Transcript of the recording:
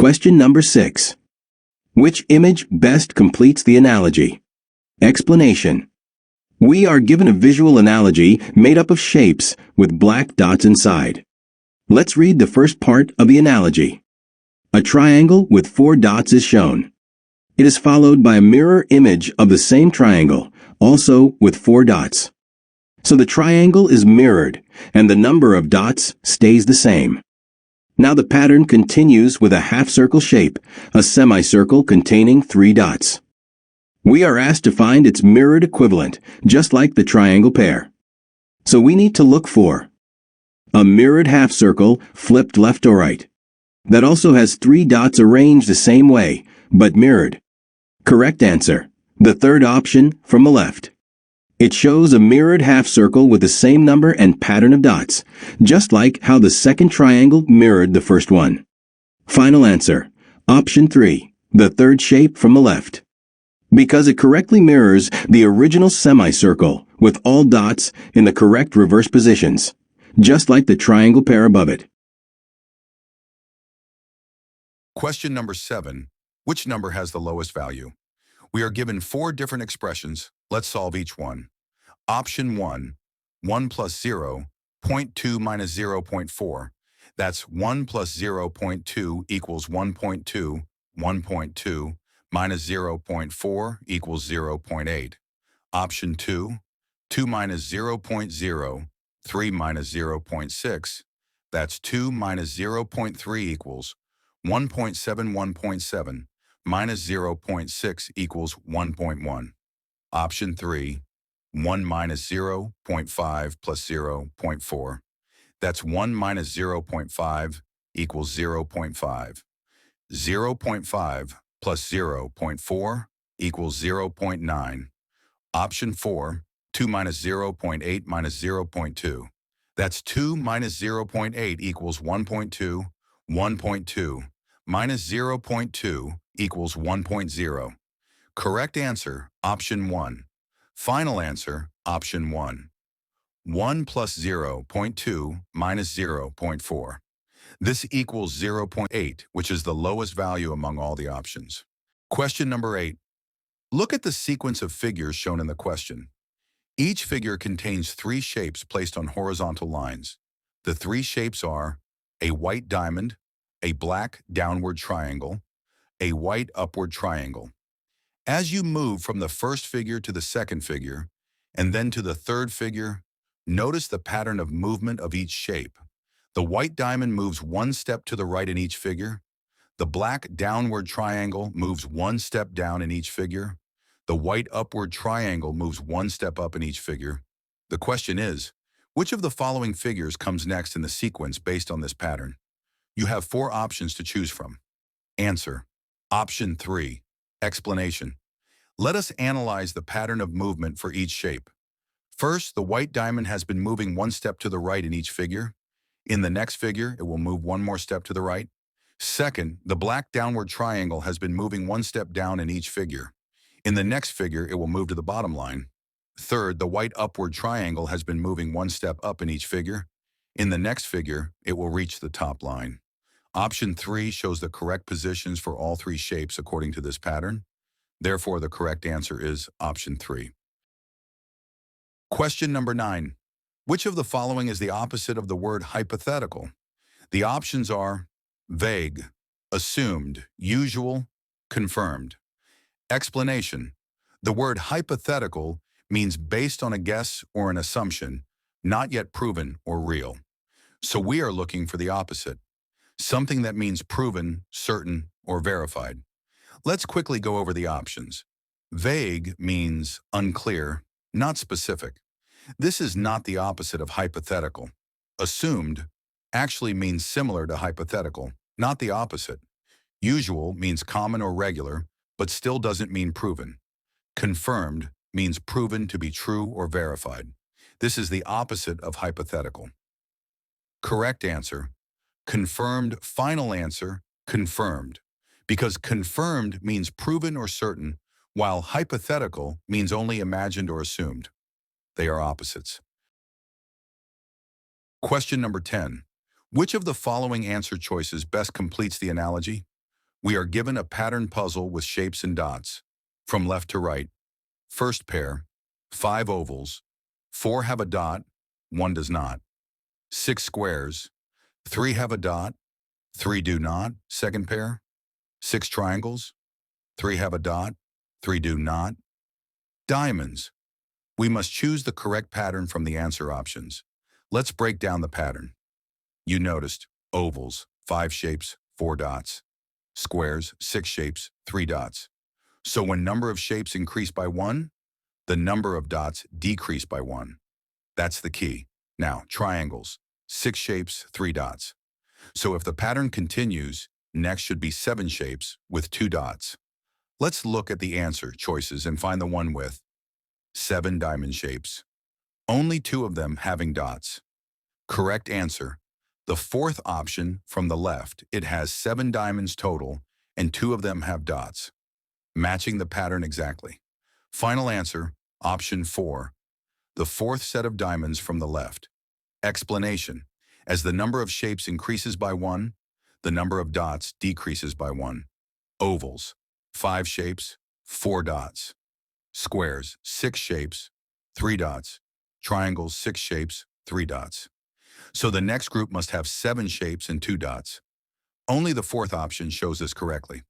Question number 6. Which image best completes the analogy? Explanation. We are given a visual analogy made up of shapes with black dots inside. Let's read the first part of the analogy. A triangle with 4 dots is shown. It is followed by a mirror image of the same triangle, also with 4 dots. So the triangle is mirrored, and the number of dots stays the same. Now the pattern continues with a half-circle shape, a semicircle containing 3 dots. We are asked to find its mirrored equivalent, just like the triangle pair. So we need to look for a mirrored half-circle flipped left or right. That also has 3 dots arranged the same way, but mirrored. Correct answer. The third option from the left. It shows a mirrored half-circle with the same number and pattern of dots, just like how the second triangle mirrored the first one. Final answer. Option 3, the third shape from the left. Because it correctly mirrors the original semicircle with all dots in the correct reverse positions, just like the triangle pair above it. Question number 7. Which number has the lowest value? We are given 4 different expressions. Let's solve each one. Option 1, 1 plus 0, 0.2 minus 0.4. That's 1 plus 0.2 equals 1.2, 1.2 minus 0.4 equals 0.8. Option 2, 2 minus 0.0, 3 minus 0.6. That's 2 minus 0.3 equals 1.7, 1.7 minus 0.6 equals 1.1. Option 3, 1 minus 0.5 plus 0.4. That's 1 minus 0.5 equals 0.5. 0.5 plus 0.4 equals 0.9. Option 4, 2 minus 0.8 minus 0.2. That's 2 minus 0.8 equals 1.2. 1.2 minus 0.2 equals 1.0. Correct answer, option 1. Final answer, option 1. 1 plus 0.2 minus 0.4. This equals 0.8, which is the lowest value among all the options. Question number 8. Look at the sequence of figures shown in the question. Each figure contains 3 shapes placed on horizontal lines. The 3 shapes are a white diamond, a black downward triangle, a white upward triangle. As you move from the first figure to the second figure, and then to the third figure, notice the pattern of movement of each shape. The white diamond moves 1 step to the right in each figure. The black downward triangle moves 1 step down in each figure. The white upward triangle moves 1 step up in each figure. The question is, which of the following figures comes next in the sequence based on this pattern? You have 4 options to choose from. Answer. Option 3. Explanation. Let us analyze the pattern of movement for each shape. First, the white diamond has been moving 1 step to the right in each figure. In the next figure, it will move 1 more step to the right. Second, the black downward triangle has been moving 1 step down in each figure. In the next figure, it will move to the bottom line. Third, the white upward triangle has been moving 1 step up in each figure. In the next figure, it will reach the top line. Option 3 shows the correct positions for all 3 shapes according to this pattern. Therefore, the correct answer is option 3. Question number 9. Which of the following is the opposite of the word hypothetical? The options are vague, assumed, usual, confirmed. Explanation. The word hypothetical means based on a guess or an assumption, not yet proven or real. So we are looking for the opposite, something that means proven, certain, or verified. Let's quickly go over the options. Vague means unclear, not specific. This is not the opposite of hypothetical. Assumed actually means similar to hypothetical, not the opposite. Usual means common or regular, but still doesn't mean proven. Confirmed means proven to be true or verified. This is the opposite of hypothetical. Correct answer. Confirmed. Final answer, confirmed. Because confirmed means proven or certain, while hypothetical means only imagined or assumed. They are opposites. Question number 10. Which of the following answer choices best completes the analogy? We are given a pattern puzzle with shapes and dots. From left to right. First pair, 5 ovals, 4 have a dot, 1 does not. 6 squares, 3 have a dot, 3 do not. Second pair, 6 triangles, 3 have a dot, 3 do not. Diamonds. We must choose the correct pattern from the answer options. Let's break down the pattern. You noticed ovals, 5 shapes, 4 dots. Squares, 6 shapes, 3 dots. So when number of shapes increase by 1, the number of dots decrease by 1. That's the key. Now, triangles, 6 shapes, 3 dots. So if the pattern continues, next should be 7 shapes with 2 dots. Let's look at the answer choices and find the one with 7 diamond shapes. Only 2 of them having dots. Correct answer. The fourth option from the left, it has 7 diamonds total and 2 of them have dots. Matching the pattern exactly. Final answer, option 4. The fourth set of diamonds from the left. Explanation. As the number of shapes increases by 1, the number of dots decreases by 1. Ovals, 5 shapes, 4 dots. Squares, 6 shapes, 3 dots. Triangles, 6 shapes, 3 dots. So the next group must have 7 shapes and 2 dots. Only the fourth option shows this correctly.